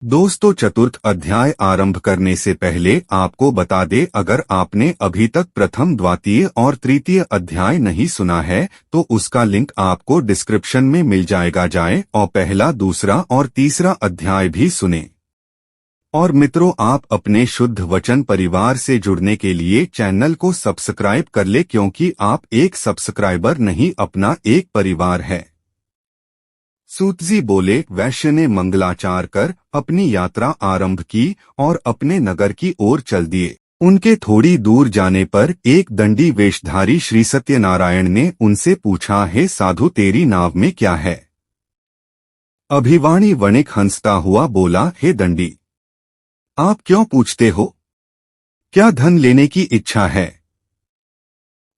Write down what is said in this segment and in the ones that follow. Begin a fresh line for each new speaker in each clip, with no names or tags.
दोस्तों, चतुर्थ अध्याय आरंभ करने से पहले आपको बता दे, अगर आपने अभी तक प्रथम, द्वितीय और तृतीय अध्याय नहीं सुना है तो उसका लिंक आपको डिस्क्रिप्शन में मिल जाएगा। जाए और पहला, दूसरा और तीसरा अध्याय भी सुने। और मित्रों, आप अपने शुद्ध वचन परिवार से जुड़ने के लिए चैनल को सब्सक्राइब कर ले, क्योंकि आप एक सब्सक्राइबर नहीं, अपना एक परिवार है। सूतजी बोले, वैश्य ने मंगलाचार कर अपनी यात्रा आरंभ की और अपने नगर की ओर चल दिए। उनके थोड़ी दूर जाने पर एक दंडी वेशधारी श्री सत्यनारायण ने उनसे पूछा, हे साधु, तेरी नाव में क्या है? अभिवाणी वणिक हंसता हुआ बोला, हे दंडी, आप क्यों पूछते हो? क्या धन लेने की इच्छा है?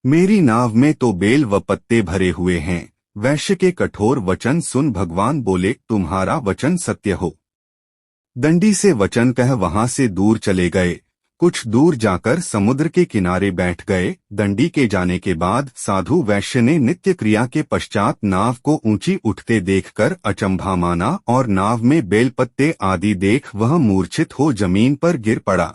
मेरी नाव में तो बेल व पत्ते भरे हुए हैं। वैश्य के कठोर वचन सुन भगवान बोले, तुम्हारा वचन सत्य हो। दंडी से वचन कह वहां से दूर चले गए। कुछ दूर जाकर समुद्र के किनारे बैठ गए। दंडी के जाने के बाद साधु वैश्य ने नित्य क्रिया के पश्चात नाव को ऊंची उठते देखकर अचंभा माना और नाव में बेलपत्ते आदि देख वह मूर्छित हो जमीन पर गिर पड़ा।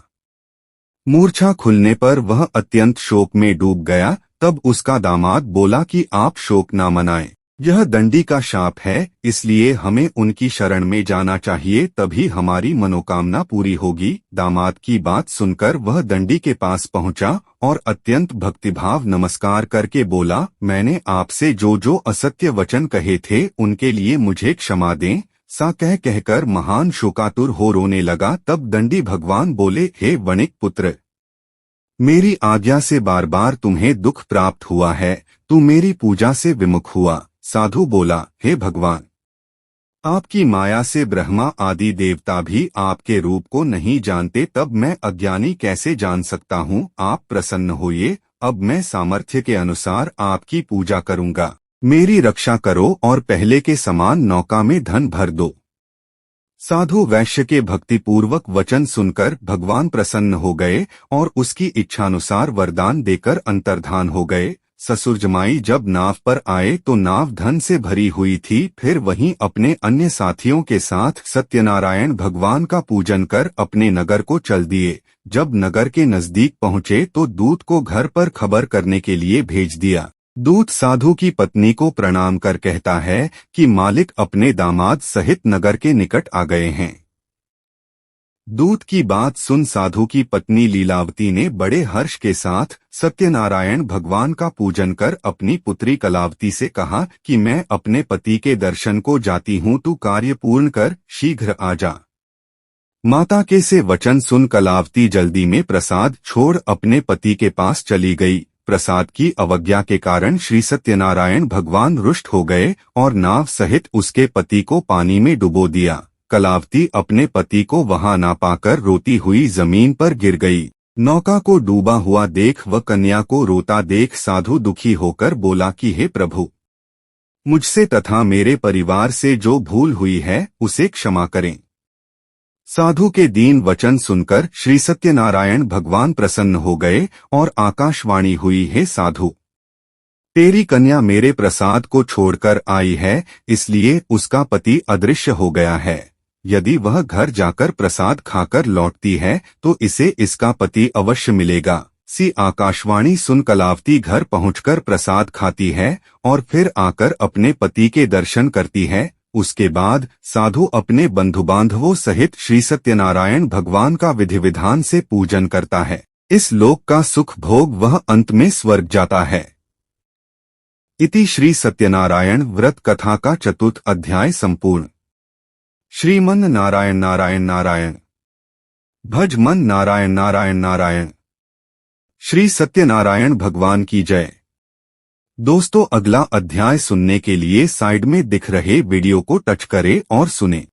मूर्छा खुलने पर वह अत्यंत शोक में डूब गया। तब उसका दामाद बोला कि आप शोक न मनाएं, यह दंडी का शाप है, इसलिए हमें उनकी शरण में जाना चाहिए, तभी हमारी मनोकामना पूरी होगी। दामाद की बात सुनकर वह दंडी के पास पहुंचा और अत्यंत भक्तिभाव नमस्कार करके बोला, मैंने आपसे जो असत्य वचन कहे थे उनके लिए मुझे क्षमा दें। सा कहकर महान शोकातुर हो रोने लगा। तब दंडी भगवान बोले, हे वणिक पुत्र, मेरी आज्ञा से बार बार तुम्हें दुख प्राप्त हुआ है, तू मेरी पूजा से विमुख हुआ। साधु बोला, हे भगवान, आपकी माया से ब्रह्मा आदि देवता भी आपके रूप को नहीं जानते, तब मैं अज्ञानी कैसे जान सकता हूँ? आप प्रसन्न होइए, अब मैं सामर्थ्य के अनुसार आपकी पूजा करूँगा। मेरी रक्षा करो और पहले के समान नौका में धन भर दो। साधु वैश्य के भक्तिपूर्वक वचन सुनकर भगवान प्रसन्न हो गए और उसकी इच्छानुसार वरदान देकर अंतर्धान हो गए। ससुर जमाई जब नाव पर आए तो नाव धन से भरी हुई थी। फिर वहीं अपने अन्य साथियों के साथ सत्यनारायण भगवान का पूजन कर अपने नगर को चल दिए। जब नगर के नजदीक पहुंचे तो दूत को घर पर खबर करने के लिए भेज दिया। दूत साधु की पत्नी को प्रणाम कर कहता है कि मालिक अपने दामाद सहित नगर के निकट आ गए हैं। दूत की बात सुन साधु की पत्नी लीलावती ने बड़े हर्ष के साथ सत्यनारायण भगवान का पूजन कर अपनी पुत्री कलावती से कहा कि मैं अपने पति के दर्शन को जाती हूँ, तू कार्य पूर्ण कर शीघ्र आ जा। माता के से वचन सुन कलावती जल्दी में प्रसाद छोड़ अपने पति के पास चली गई। प्रसाद की अवज्ञा के कारण श्री सत्यनारायण भगवान रुष्ट हो गए और नाव सहित उसके पति को पानी में डुबो दिया। कलावती अपने पति को वहां ना पाकर रोती हुई जमीन पर गिर गई। नौका को डूबा हुआ देख व कन्या को रोता देख साधु दुखी होकर बोला कि हे प्रभु, मुझसे तथा मेरे परिवार से जो भूल हुई है उसे क्षमा करें। साधु के दीन वचन सुनकर श्री सत्यनारायण भगवान प्रसन्न हो गए और आकाशवाणी हुई, हे साधु, तेरी कन्या मेरे प्रसाद को छोड़कर आई है, इसलिए उसका पति अदृश्य हो गया है। यदि वह घर जाकर प्रसाद खाकर लौटती है तो इसे इसका पति अवश्य मिलेगा। सी आकाशवाणी सुन कलावती घर पहुंचकर प्रसाद खाती है और फिर आकर अपने पति के दर्शन करती है। उसके बाद साधु अपने बंधु बांधवों सहित श्री सत्यनारायण भगवान का विधि विधान से पूजन करता है। इस लोक का सुख भोग वह अंत में स्वर्ग जाता है। इति श्री सत्यनारायण व्रत कथा का चतुर्थ अध्याय संपूर्ण। श्रीमन नारायण नारायण नारायण, भज मन नारायण नारायण नारायण। श्री सत्यनारायण भगवान की जय। दोस्तों, अगला अध्याय सुनने के लिए साइड में दिख रहे वीडियो को टच करें और सुनें।